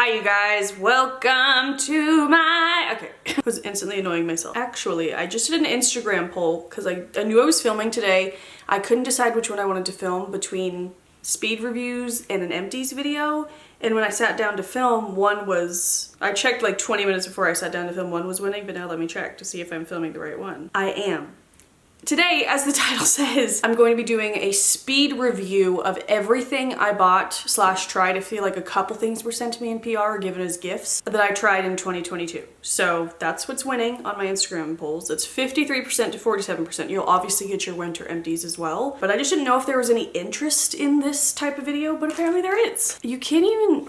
Hi you guys, welcome to my... Okay, I was instantly annoying myself. Actually, I just did an Instagram poll because I knew I was filming today. I couldn't decide which one I wanted to film between speed reviews and an empties video. And when I sat down to film, one was... I checked like 20 minutes before I sat down to film, one was winning, but now let me check to see if I'm filming the right one. I am. Today, as the title says, I'm going to be doing a speed review of everything I bought / tried. I feel like a couple things were sent to me in PR or given as gifts that I tried in 2022. So that's what's winning on my Instagram polls. It's 53% to 47%. You'll obviously get your winter empties as well. But I just didn't know if there was any interest in this type of video, but apparently there is. You can't even...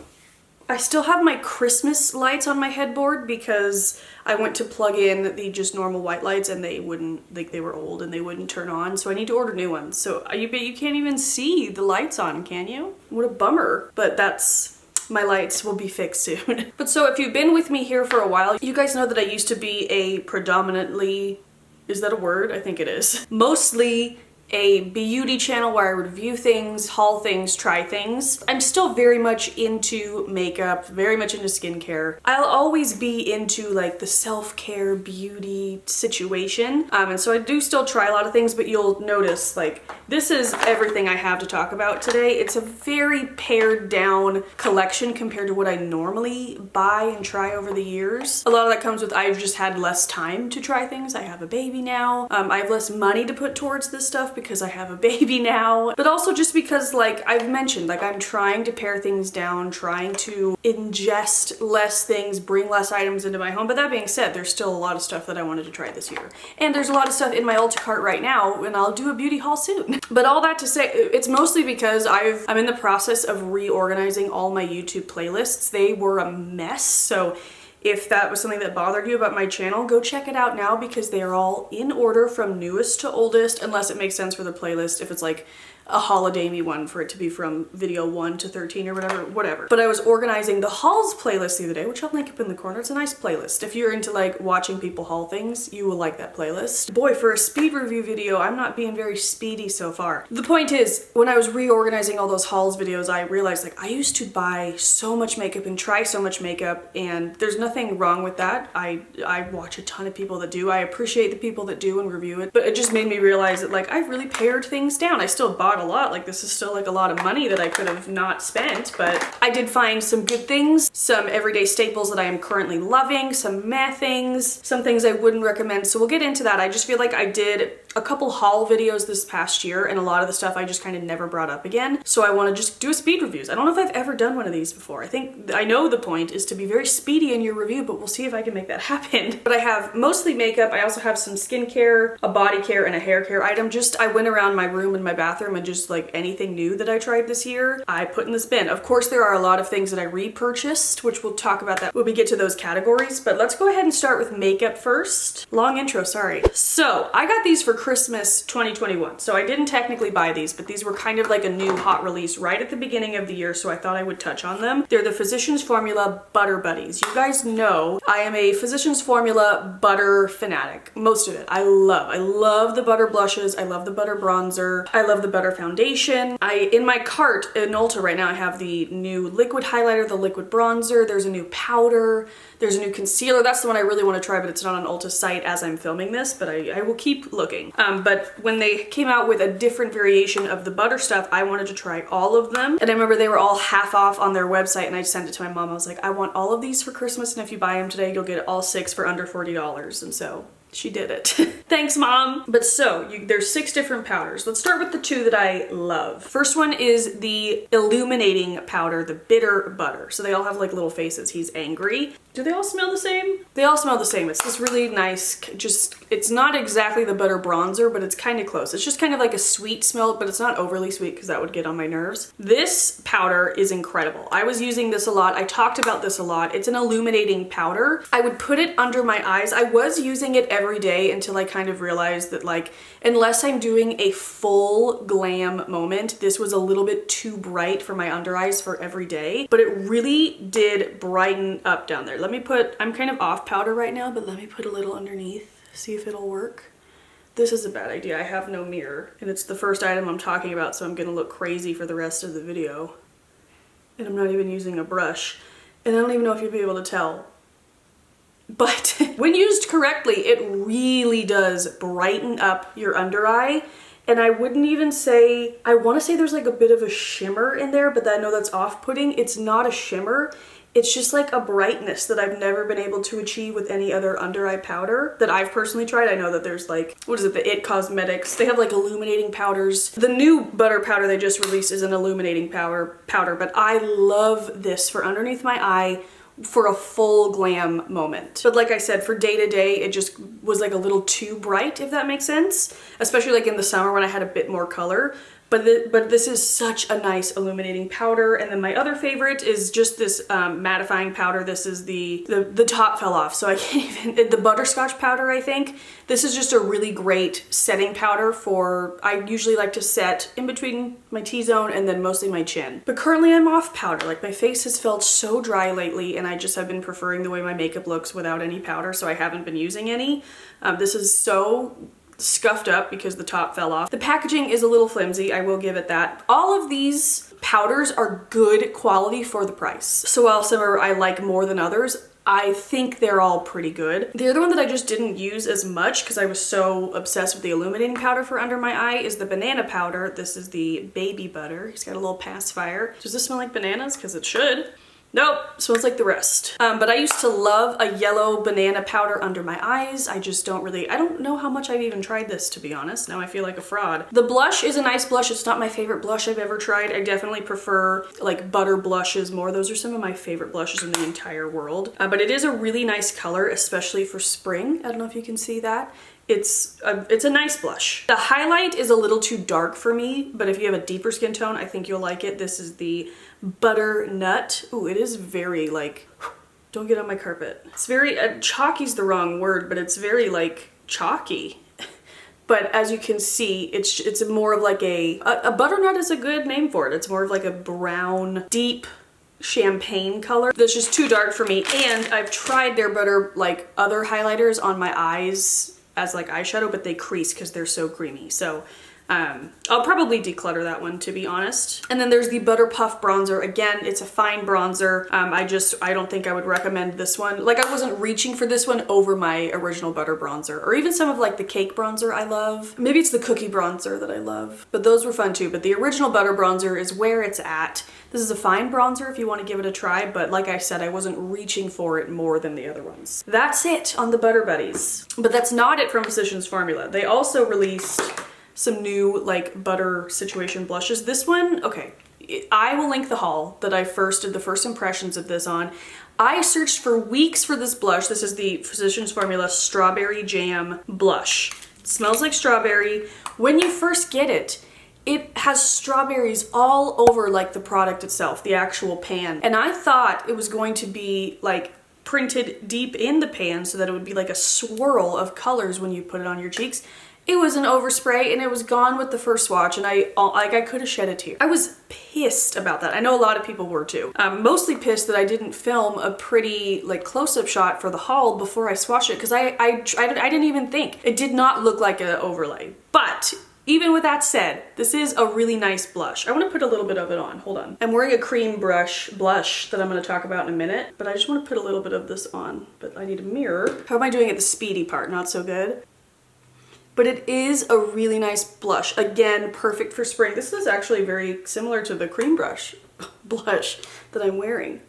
I still have my Christmas lights on my headboard because I went to plug in the just normal white lights and they wouldn't, like they were old and they wouldn't turn on. So I need to order new ones. So you can't even see the lights on, can you? What a bummer. But that's, my lights will be fixed soon. But so if you've been with me here for a while, you guys know that I used to be a predominantly, is that a word? I think it is. Mostly a beauty channel where I review things, haul things, try things. I'm still very much into makeup, very much into skincare. I'll always be into like the self-care beauty situation. And so I do still try a lot of things, but you'll notice like this is everything I have to talk about today. It's a very pared down collection compared to what I normally buy and try over the years. A lot of that comes with I've just had less time to try things. I have a baby now. I have less money to put towards this stuff because I have a baby now, but also just because like I've mentioned, like I'm trying to pare things down, trying to ingest less things, bring less items into my home. But that being said, there's still a lot of stuff that I wanted to try this year. And there's a lot of stuff in my Ulta cart right now and I'll do a beauty haul soon. But all that to say, it's mostly because I'm in the process of reorganizing all my YouTube playlists. They were a mess. So if that was something that bothered you about my channel, go check it out now because they are all in order from newest to oldest, unless it makes sense for the playlist if it's like a holiday-y one for it to be from video 1 to 13 or whatever. But I was organizing the hauls playlist the other day, which I'll link up in the corner. It's a nice playlist. If you're into like watching people haul things, you will like that playlist. Boy, for a speed review video, I'm not being very speedy so far. The point is, when I was reorganizing all those hauls videos, I realized like I used to buy so much makeup and try so much makeup, and there's nothing wrong with that. I watch a ton of people that do. I appreciate the people that do and review it, but it just made me realize that like I've really pared things down. I still bought a lot. Like this is still like a lot of money that I could have not spent, but I did find some good things, some everyday staples that I am currently loving, some meh things, some things I wouldn't recommend. So we'll get into that. I just feel like I did a couple haul videos this past year and a lot of the stuff I just kind of never brought up again. So I want to just do a speed reviews. I don't know if I've ever done one of these before. I know the point is to be very speedy in your review, but we'll see if I can make that happen. But I have mostly makeup. I also have some skincare, a body care, and a hair care item. I went around my room and my bathroom and just like anything new that I tried this year, I put in this bin. Of course, there are a lot of things that I repurchased, which we'll talk about that when we get to those categories, but let's go ahead and start with makeup first. Long intro, sorry. So I got these for Christmas 2021. So I didn't technically buy these, but these were kind of like a new hot release right at the beginning of the year, so I thought I would touch on them. They're the Physicians Formula Butter Buddies. You guys know I am a Physicians Formula butter fanatic. Most of it. I love the butter blushes. I love the butter bronzer. I love the butter foundation. In my cart in Ulta right now, I have the new liquid highlighter, the liquid bronzer. There's a new powder. There's a new concealer. That's the one I really want to try, but it's not on Ulta's site as I'm filming this, but I will keep looking. But when they came out with a different variation of the butter stuff, I wanted to try all of them. And I remember they were all half off on their website, and I sent it to my mom. I was like, I want all of these for Christmas, and if you buy them today, you'll get all 6 for under $40. And so she did it. Thanks, Mom. But so, there's 6 different powders. Let's start with the 2 that I love. First one is the illuminating powder, the bitter butter. So they all have like little faces. He's angry. Do they all smell the same? They all smell the same. It's this really nice, it's not exactly the butter bronzer, but it's kind of close. It's just kind of like a sweet smell, but it's not overly sweet because that would get on my nerves. This powder is incredible. I was using this a lot. I talked about this a lot. It's an illuminating powder. I would put it under my eyes. I was using it every day until I kind of realized that like, unless I'm doing a full glam moment, this was a little bit too bright for my under eyes for every day, but it really did brighten up down there. I'm kind of off powder right now, but let me put a little underneath, see if it'll work. This is a bad idea. I have no mirror, and it's the first item I'm talking about, so I'm gonna look crazy for the rest of the video. And I'm not even using a brush. And I don't even know if you'll be able to tell. But when used correctly, it really does brighten up your under eye. And I wouldn't even say, I want to say there's like a bit of a shimmer in there, but I know that's off-putting. It's not a shimmer. It's just like a brightness that I've never been able to achieve with any other under eye powder that I've personally tried. I know that there's like, what is it, the It Cosmetics. They have like illuminating powders. The new butter powder they just released is an illuminating powder, but I love this for underneath my eye for a full glam moment. But like I said, for day to day, it just was like a little too bright, if that makes sense. Especially like in the summer when I had a bit more color. But this is such a nice illuminating powder. And then my other favorite is just this mattifying powder. This is the top fell off, so I can't even, the butterscotch powder, I think. This is just a really great setting powder for, I usually like to set in between my T-zone and then mostly my chin. But currently I'm off powder. Like my face has felt so dry lately and I just have been preferring the way my makeup looks without any powder, so I haven't been using any. This is so scuffed up because the top fell off. The packaging is a little flimsy, I will give it that. All of these powders are good quality for the price. So while some are I like more than others, I think they're all pretty good. The other one that I just didn't use as much because I was so obsessed with the illuminating powder for under my eye is the banana powder. This is the baby butter. It's got a little pacifier. Does this smell like bananas? Because it should. Nope, smells like the rest. But I used to love a yellow banana powder under my eyes. I just don't really, I don't know how much I've even tried this, to be honest. Now I feel like a fraud. The blush is a nice blush. It's not my favorite blush I've ever tried. I definitely prefer like butter blushes more. Those are some of my favorite blushes in the entire world. But it is a really nice color, especially for spring. I don't know if you can see that. It's a nice blush. The highlight is a little too dark for me, but if you have a deeper skin tone, I think you'll like it. This is the Butternut. Ooh, it is very like, don't get on my carpet. It's very, chalky's the wrong word, but it's very like chalky. But as you can see, it's more of like a butternut is a good name for it. It's more of like a brown, deep champagne color that's just too dark for me. And I've tried their butter like other highlighters on my eyes as like eyeshadow, but they crease because they're so creamy. So I'll probably declutter that one, to be honest. And then there's the Butter Puff bronzer. Again, it's a fine bronzer. I don't think I would recommend this one. Like I wasn't reaching for this one over my original butter bronzer, or even some of like the cake bronzer I love. Maybe it's the cookie bronzer that I love, but those were fun too. But the original butter bronzer is where it's at. This is a fine bronzer if you want to give it a try, but like I said, I wasn't reaching for it more than the other ones. That's it on the Butter Buddies. But that's not it from Physicians Formula. They also released some new like butter situation blushes. This one, okay, I will link the haul that I first did the first impressions of this on. I searched for weeks for this blush. This is the Physicians Formula Strawberry Jam Blush. It smells like strawberry. When you first get it, it has strawberries all over like the product itself, the actual pan. And I thought it was going to be like printed deep in the pan so that it would be like a swirl of colors when you put it on your cheeks. It was an overspray and it was gone with the first swatch, and I could have shed a tear. I was pissed about that. I know a lot of people were too. Mostly pissed that I didn't film a pretty like close-up shot for the haul before I swatched it, because I didn't even think. It did not look like an overlay. But even with that said, this is a really nice blush. I want to put a little bit of it on. Hold on. I'm wearing a cream blush that I'm going to talk about in a minute, but I just want to put a little bit of this on. But I need a mirror. How am I doing at the speedy part? Not so good. But it is a really nice blush. Again, perfect for spring. This is actually very similar to the cream blush that I'm wearing.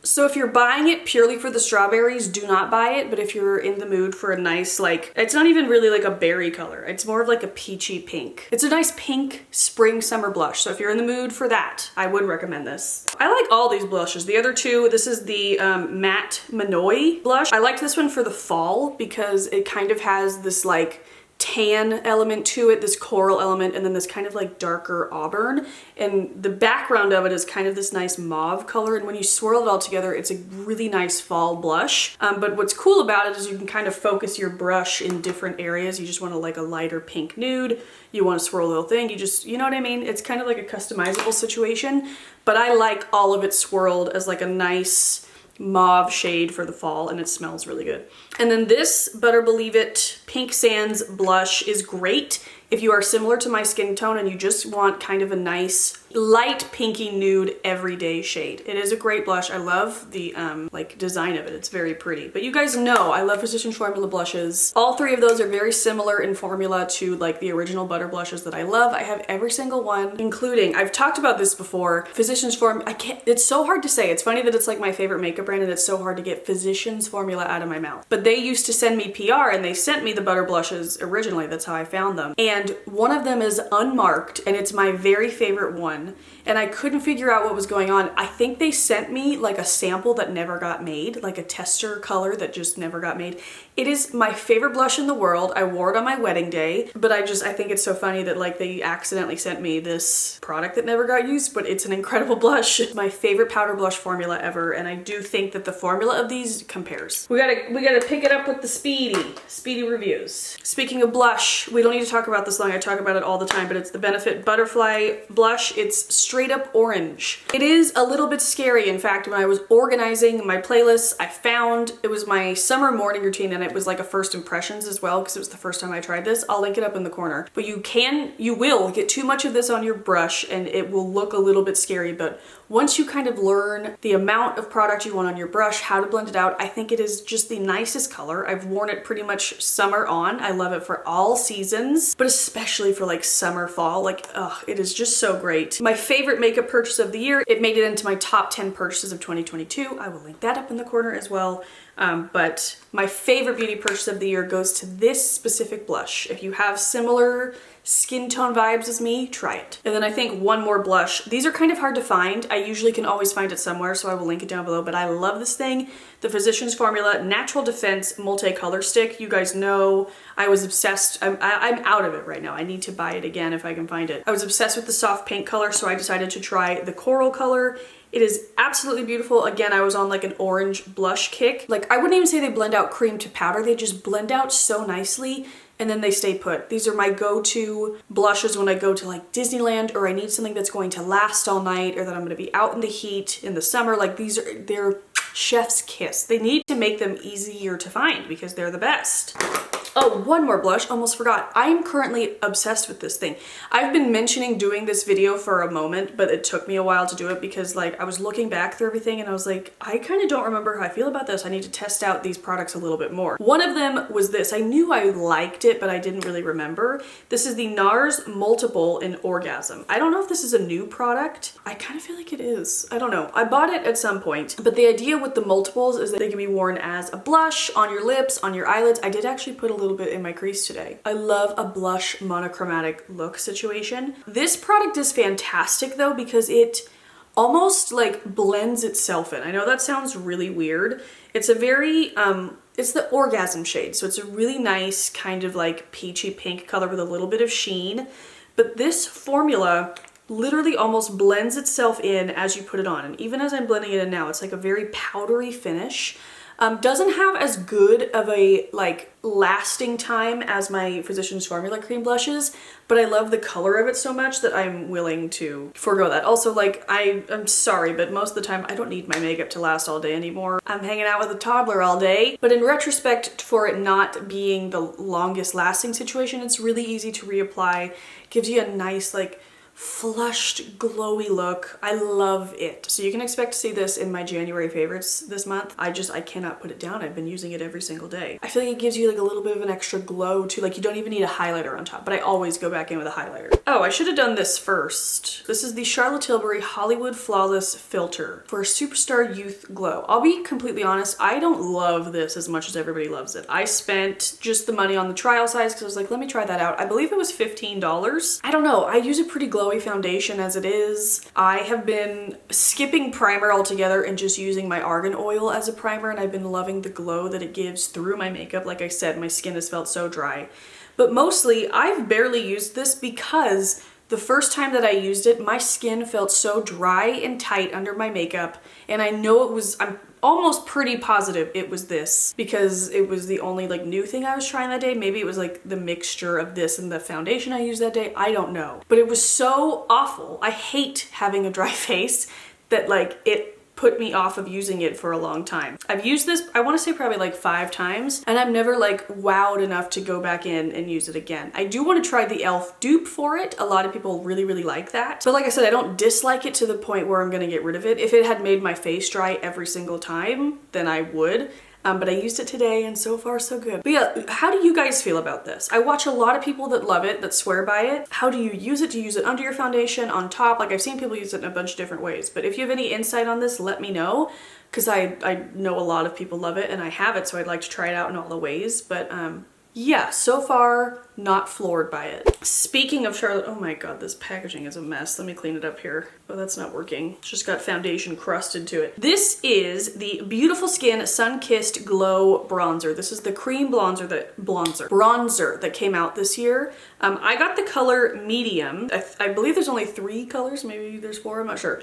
So if you're buying it purely for the strawberries, do not buy it. But if you're in the mood for a nice, like, it's not even really like a berry color. It's more of like a peachy pink. It's a nice pink spring summer blush. So if you're in the mood for that, I would recommend this. I like all these blushes. The other two, this is the Matte Manoy blush. I liked this one for the fall because it kind of has this like tan element to it, this coral element, and then this kind of like darker auburn, and the background of it is kind of this nice mauve color, and when you swirl it all together, it's a really nice fall blush. But what's cool about it is you can kind of focus your brush in different areas. You just want to like a lighter pink nude, you want to swirl a little thing, you know what I mean? It's kind of like a customizable situation, but I like all of it swirled as like a nice mauve shade for the fall, and it smells really good. And then this Butter Believe It Pink Sands blush is great if you are similar to my skin tone and you just want kind of a nice light pinky nude everyday shade. It is a great blush. I love the like design of it. It's very pretty. But you guys know I love Physicians Formula blushes. All three of those are very similar in formula to like the original butter blushes that I love. I have every single one, including, I've talked about this before, Physicians Formula. It's so hard to say. It's funny that it's like my favorite makeup brand and it's so hard to get Physicians Formula out of my mouth. But they used to send me PR and they sent me the butter blushes originally. That's how I found them. And one of them is unmarked and it's my very favorite one. And I couldn't figure out what was going on. I think they sent me like a sample that never got made, like a tester color that just never got made. It is my favorite blush in the world. I wore it on my wedding day, but I think it's so funny that like they accidentally sent me this product that never got used, but it's an incredible blush. It's my favorite powder blush formula ever, and I do think that the formula of these compares. We gotta pick it up with the speedy reviews. Speaking of blush, we don't need to talk about this long. I talk about it all the time, but it's the Benefit Butterfly blush. It's straight up orange. It is a little bit scary. In fact, when I was organizing my playlists, I found it was my summer morning routine and it was like a first impressions as well because it was the first time I tried this. I'll link it up in the corner. But you will get too much of this on your brush and it will look a little bit scary, but once you kind of learn the amount of product you want on your brush, how to blend it out, I think it is just the nicest color. I've worn it pretty much summer on. I love it for all seasons, but especially for like summer, fall. Like, it is just so great. My favorite makeup purchase of the year. It made it into my top 10 purchases of 2022. I will link that up in the corner as well. But my favorite beauty purchase of the year goes to this specific blush. If you have similar skin tone vibes as me, try it. And then I think one more blush. These are kind of hard to find. I usually can always find it somewhere, so I will link it down below, but I love this thing. The Physicians Formula Natural Defense Multicolor Stick. You guys know I was obsessed. I'm out of it right now. I need to buy it again if I can find it. I was obsessed with the soft pink color, so I decided to try the coral color. It is absolutely beautiful. Again, I was on like an orange blush kick. Like, I wouldn't even say they blend out cream to powder. They just blend out so nicely and then they stay put. These are my go-to blushes when I go to like Disneyland or I need something that's going to last all night or that I'm gonna be out in the heat in the summer. Like, they're chef's kiss. They need to make them easier to find because they're the best. Oh, one more blush, almost forgot. I am currently obsessed with this thing. I've been mentioning doing this video for a moment, but it took me a while to do it because like I was looking back through everything and I was like, I kind of don't remember how I feel about this. I need to test out these products a little bit more. One of them was this. I knew I liked it, but I didn't really remember. This is the NARS Multiple in Orgasm. I don't know if this is a new product. I kind of feel like it is. I don't know. I bought it at some point, but the idea with the multiples is that they can be worn as a blush, on your lips, on your eyelids. I did actually put a little bit in my crease today. I love a blush monochromatic look situation. This product is fantastic though because it almost like blends itself in. I know that sounds really weird. It's a very, it's the Orgasm shade. So it's a really nice kind of like peachy pink color with a little bit of sheen. But this formula literally almost blends itself in as you put it on. And even as I'm blending it in now, it's like a very powdery finish. Doesn't have as good of a like lasting time as my Physicians Formula cream blushes, but I love the color of it so much that I'm willing to forego that. Also, like, I'm sorry, but most of the time I don't need my makeup to last all day anymore. I'm hanging out with a toddler all day, but in retrospect, for it not being the longest lasting situation, it's really easy to reapply. Gives you a nice like flushed, glowy look. I love it. So you can expect to see this in my January favorites this month. I cannot put it down. I've been using it every single day. I feel like it gives you like a little bit of an extra glow too. Like, you don't even need a highlighter on top, but I always go back in with a highlighter. Oh, I should have done this first. This is the Charlotte Tilbury Hollywood Flawless Filter for a Superstar Youth Glow. I'll be completely honest, I don't love this as much as everybody loves it. I spent just the money on the trial size because I was like, let me try that out. I believe it was $15. I don't know. I use a pretty glowy foundation as it is. I have been skipping primer altogether and just using my argan oil as a primer, and I've been loving the glow that it gives through my makeup. Like I said, my skin has felt so dry. But mostly, I've barely used this because the first time that I used it, my skin felt so dry and tight under my makeup, and I know it was, I'm almost pretty positive it was this because it was the only like new thing I was trying that day. Maybe it was like the mixture of this and the foundation I used that day. I don't know. But it was so awful. I hate having a dry face that like it put me off of using it for a long time. I've used this, I want to say probably like 5 times, and I'm never like wowed enough to go back in and use it again. I do want to try the e.l.f. dupe for it. A lot of people really, really like that. But like I said, I don't dislike it to the point where I'm going to get rid of it. If it had made my face dry every single time, then I would. But I used it today and so far so good. But yeah, how do you guys feel about this? I watch a lot of people that love it, that swear by it. How do you use it? Do you use it under your foundation, on top? Like I've seen people use it in a bunch of different ways. But if you have any insight on this, let me know. Because I know a lot of people love it and I have it, so I'd like to try it out in all the ways. But yeah, so far not floored by it. Speaking of Charlotte, oh my god, this packaging is a mess. Let me clean it up here. Oh, that's not working. It's just got foundation crusted to it. This is the Beautiful Skin Sun-Kissed Glow Bronzer. This is the cream bronzer that came out this year. I got the color medium. I believe there's only 3 colors, maybe there's 4, I'm not sure.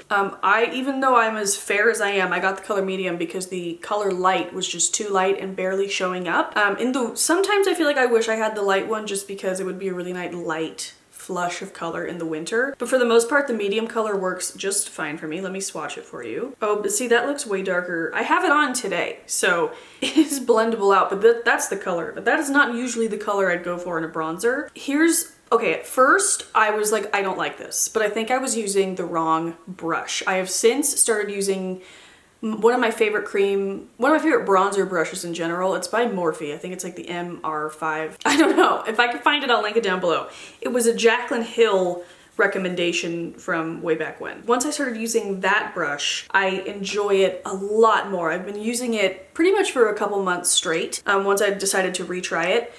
Even though I'm as fair as I am, I got the color medium because the color light was just too light and barely showing up. Sometimes I feel like I wish I had the light one just because it would be a really nice light flush of color in the winter. But for the most part, the medium color works just fine for me. Let me swatch it for you. Oh, but see, that looks way darker. I have it on today, so it is blendable out, but that's the color. But that is not usually the color I'd go for in a bronzer. Okay, at first I was like, I don't like this, but I think I was using the wrong brush. I have since started using one of my favorite bronzer brushes in general. It's by Morphe. I think it's like the MR5. I don't know. If I can find it, I'll link it down below. It was a Jaclyn Hill recommendation from way back when. Once I started using that brush, I enjoy it a lot more. I've been using it pretty much for a couple months straight, once I decided to retry it.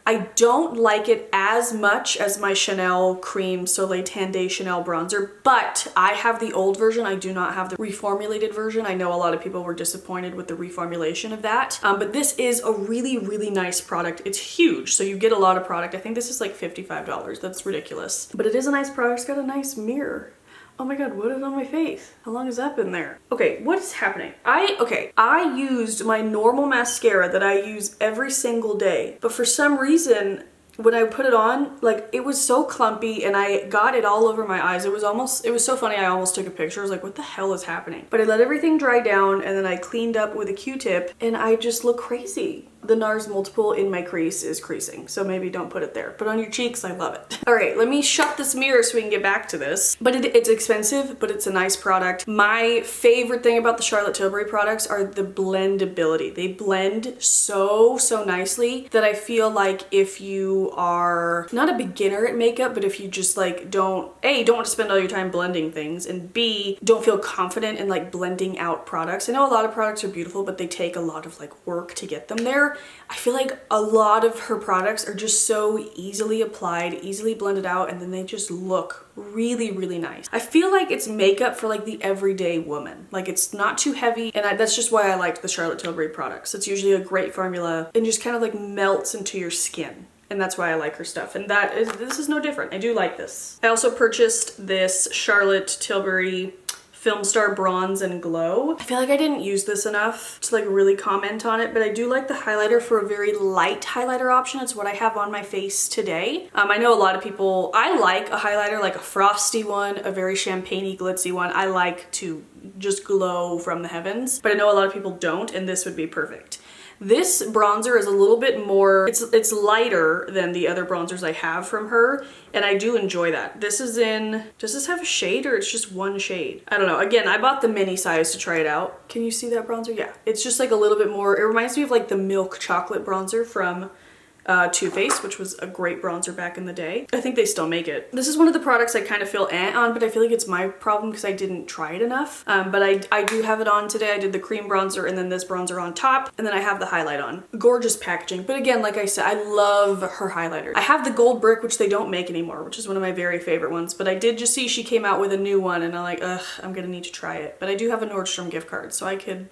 I don't like it as much as my Chanel Cream Soleil Tan Day Chanel bronzer, but I have the old version. I do not have the reformulated version. I know a lot of people were disappointed with the reformulation of that, but this is a really, really nice product. It's huge, so you get a lot of product. I think this is like $55. That's ridiculous. But it is a nice product. It's got a nice mirror. Oh my god, what is on my face? How long has that been there? Okay, what is happening? I used my normal mascara that I use every single day, but for some reason, when I put it on, like, it was so clumpy and I got it all over my eyes. It was so funny, I almost took a picture. I was like, what the hell is happening? But I let everything dry down and then I cleaned up with a Q-tip and I just look crazy. The NARS multiple in my crease is creasing, so maybe don't put it there. But on your cheeks, I love it. All right, let me shut this mirror so we can get back to this. But it's expensive, but it's a nice product. My favorite thing about the Charlotte Tilbury products are the blendability. They blend so nicely that I feel like if you are not a beginner at makeup, but if you just like don't want to spend all your time blending things, and B, don't feel confident in like blending out products. I know a lot of products are beautiful, but they take a lot of like work to get them there. I feel like a lot of her products are just so easily applied, easily blended out, and then they just look really, really nice. I feel like it's makeup for like the everyday woman. Like, it's not too heavy, and that's just why I liked the Charlotte Tilbury products. It's usually a great formula and just kind of like melts into your skin. And that's why I like her stuff. And this is no different. I do like this. I also purchased this Charlotte Tilbury Film Star Bronze and Glow. I feel like I didn't use this enough to like really comment on it, but I do like the highlighter for a very light highlighter option. It's what I have on my face today. I know a lot of people, I like a highlighter, like a frosty one, a very champagne-y, glitzy one. I like to just glow from the heavens, but I know a lot of people don't, and this would be perfect. This bronzer is a little bit more, it's lighter than the other bronzers I have from her, and I do enjoy that. This is in, does this have a shade or it's just one shade? I don't know. Again, I bought the mini size to try it out. Can you see that bronzer? Yeah. It's just like a little bit more, it reminds me of like the milk chocolate bronzer from Too Faced, which was a great bronzer back in the day. I think they still make it. This is one of the products I kind of feel on, but I feel like it's my problem because I didn't try it enough. But I do have it on today. I did the cream bronzer and then this bronzer on top, and then I have the highlight on. Gorgeous packaging. But again, like I said, I love her highlighters. I have the gold brick, which they don't make anymore, which is one of my very favorite ones. But I did just see she came out with a new one, and I'm like, ugh, I'm gonna need to try it. But I do have a Nordstrom gift card, so I could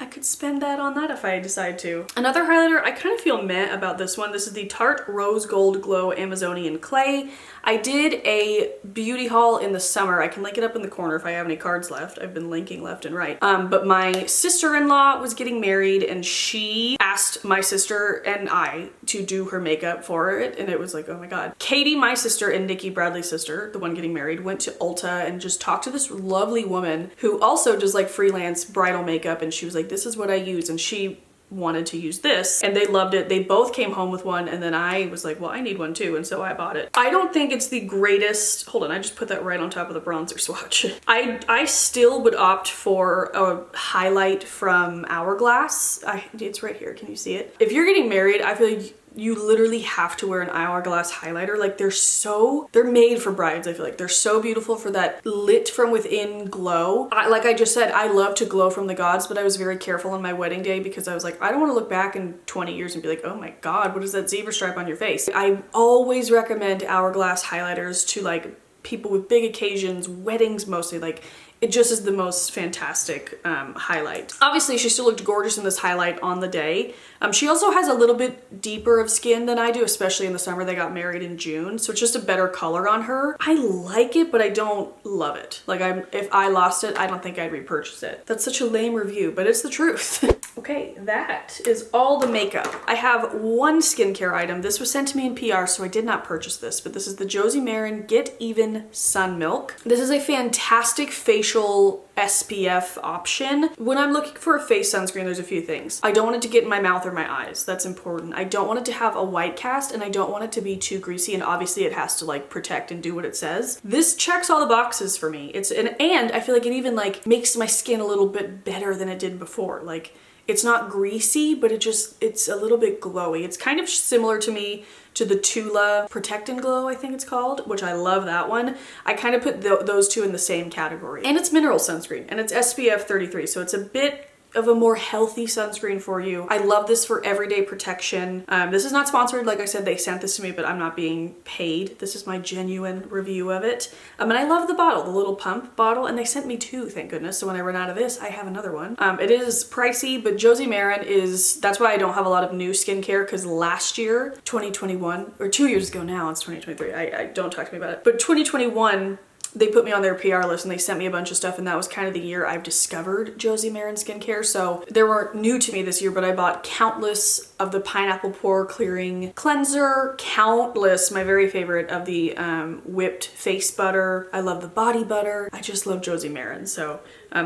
I could spend that on that if I decide to. Another highlighter, I kind of feel meh about this one. This is the Tarte Rose Gold Glow Amazonian Clay. I did a beauty haul in the summer. I can link it up in the corner if I have any cards left. I've been linking left and right. But my sister-in-law was getting married and she asked my sister and I to do her makeup for it. And it was like, oh my God. Katie, my sister, and Nikki, Bradley's sister, the one getting married, went to Ulta and just talked to this lovely woman who also does like freelance bridal makeup. And she was like, this is what I use. And she wanted to use this and they loved it. They both came home with one and then I was like, well, I need one too, and so I bought it. I don't think it's the greatest. Hold on, I just put that right on top of the bronzer swatch. I still would opt for a highlight from Hourglass. It's right here, can you see it? If you're getting married, I feel like you literally have to wear an Hourglass highlighter. Like they're made for brides. I feel like they're so beautiful for that lit from within glow. Like I just said, I love to glow from the gods, but I was very careful on my wedding day because I was like, I don't want to look back in 20 years and be like, oh my God, what is that zebra stripe on your face? I always recommend Hourglass highlighters to like people with big occasions, weddings mostly. Like it just is the most fantastic highlight. Obviously, she still looked gorgeous in this highlight on the day. She also has a little bit deeper of skin than I do, especially in the summer. They got married in June, so it's just a better color on her. I like it, but I don't love it. Like if I lost it, I don't think I'd repurchase it. That's such a lame review, but it's the truth. Okay, that is all the makeup. I have one skincare item. This was sent to me in PR, so I did not purchase this, but this is the Josie Maran Get Even Sun Milk. This is a fantastic facial SPF option. When I'm looking for a face sunscreen, there's a few things. I don't want it to get in my mouth or my eyes. That's important. I don't want it to have a white cast and I don't want it to be too greasy, and obviously it has to like protect and do what it says. This checks all the boxes for me. And I feel like it even like makes my skin a little bit better than it did before. Like it's not greasy, but it's a little bit glowy. It's kind of similar to me to the Tula Protect and Glow, I think it's called, which I love that one. I kind of put those two in the same category. And it's mineral sunscreen and it's SPF 33, so it's a bit of a more healthy sunscreen for you. I love this for everyday protection. This is not sponsored. Like I said, they sent this to me, but I'm not being paid. This is my genuine review of it. And I love the bottle, the little pump bottle, and they sent me two, thank goodness. So when I run out of this, I have another one. It is pricey, but Josie Maran that's why I don't have a lot of new skincare, because last year, 2021, or 2 years ago now, it's 2023. I don't talk to me about it. But 2021, they put me on their PR list and they sent me a bunch of stuff, and that was kind of the year I've discovered Josie Maran skincare. So they weren't new to me this year, but I bought countless of the pineapple pore clearing cleanser, countless, my very favorite, of the whipped face butter. I love the body butter. I just love Josie Maran. So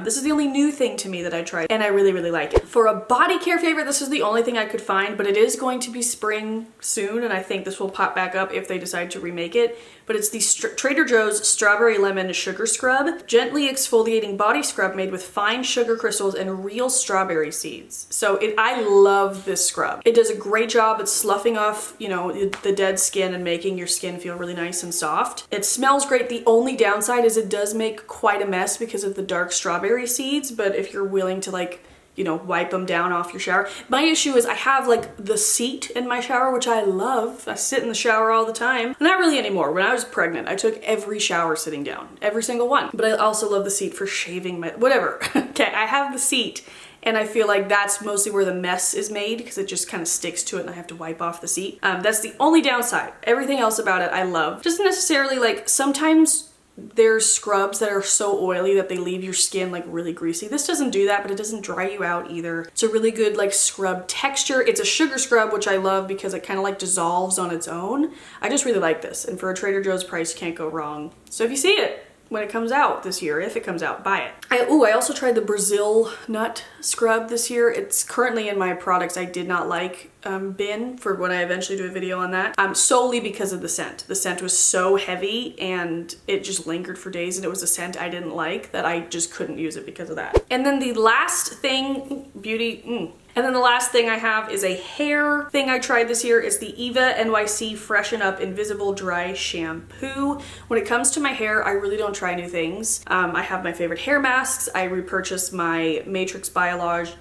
this is the only new thing to me that I tried, and I really, really like it. For a body care favorite, this is the only thing I could find, but it is going to be spring soon, and I think this will pop back up if they decide to remake it. But it's the Trader Joe's Strawberry Lemon Sugar Scrub. Gently exfoliating body scrub made with fine sugar crystals and real strawberry seeds. So I love this scrub. It does a great job at sloughing off, you know, the dead skin and making your skin feel really nice and soft. It smells great. The only downside is it does make quite a mess because of the dark strawberry seeds, but if you're willing to like, you know, wipe them down off your shower. My issue is I have like the seat in my shower, which I love. I sit in the shower all the time. Not really anymore. When I was pregnant, I took every shower sitting down, every single one. But I also love the seat for shaving my, whatever. Okay, I have the seat, and I feel like that's mostly where the mess is made because it just kind of sticks to it and I have to wipe off the seat. That's the only downside. Everything else about it I love. Doesn't necessarily, like, sometimes there's scrubs that are so oily that they leave your skin like really greasy. This doesn't do that, but it doesn't dry you out either. It's a really good like scrub texture. It's a sugar scrub, which I love because it kind of like dissolves on its own. I just really like this, and for a Trader Joe's price, you can't go wrong. So if you see it when it comes out this year, if it comes out, buy it. I also tried the Brazil nut scrub this year. It's currently in my products I did not like bin for when I eventually do a video on that, solely because of the scent. The scent was so heavy and it just lingered for days, and it was a scent I didn't like that I just couldn't use it because of that. And then the last thing, beauty, And then the last thing I have is a hair thing I tried this year. Is the Eva NYC Freshen Up Invisible Dry Shampoo. When it comes to my hair, I really don't try new things. I have my favorite hair masks. I repurchase my Matrix Biolage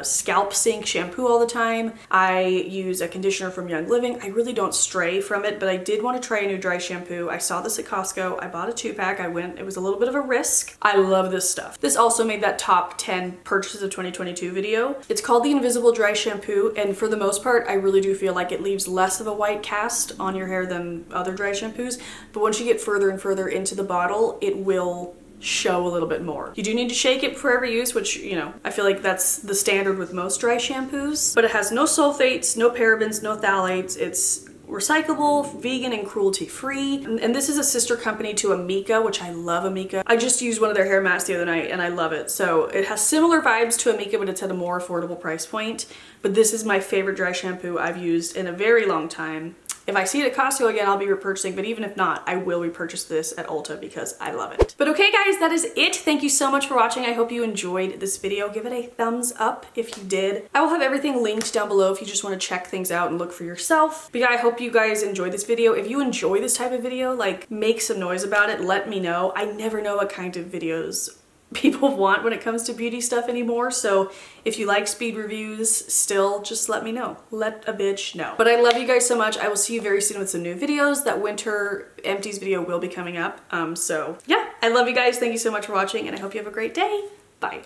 Scalp Sync shampoo all the time. I use a conditioner from Young Living. I really don't stray from it, but I did want to try a new dry shampoo. I saw this at Costco. I bought a 2-pack. I went. It was a little bit of a risk. I love this stuff. This also made that top 10 purchases of 2022 video. It's called the Invisible Dry Shampoo, and for the most part, I really do feel like it leaves less of a white cast on your hair than other dry shampoos, but once you get further and further into the bottle, it will show a little bit more. You do need to shake it before every use, which, you know, I feel like that's the standard with most dry shampoos, but it has no sulfates, no parabens, no phthalates. It's recyclable, vegan, and cruelty-free. And this is a sister company to Amika, which I love Amika. I just used one of their hair masks the other night and I love it. So it has similar vibes to Amika, but it's at a more affordable price point. But this is my favorite dry shampoo I've used in a very long time. If I see it at Costco again, I'll be repurchasing, but even if not, I will repurchase this at Ulta because I love it. But okay guys, that is it. Thank you so much for watching. I hope you enjoyed this video. Give it a thumbs up if you did. I will have everything linked down below if you just want to check things out and look for yourself. But yeah, I hope you guys enjoyed this video. If you enjoy this type of video, like, make some noise about it. Let me know. I never know what kind of videos people want when it comes to beauty stuff anymore, so if you like speed reviews still, just let me know. Let a bitch know. But I love you guys so much. I will see you very soon with some new videos. That winter empties video will be coming up. So yeah, I love you guys. Thank you so much for watching, and I hope you have a great day. Bye.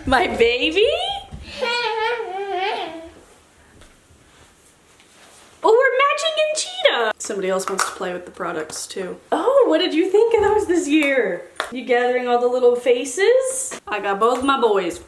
My baby? Oh, we're matching in cheetah! Somebody else wants to play with the products too. Oh, what did you think of those this year? You gathering all the little faces? I got both my boys.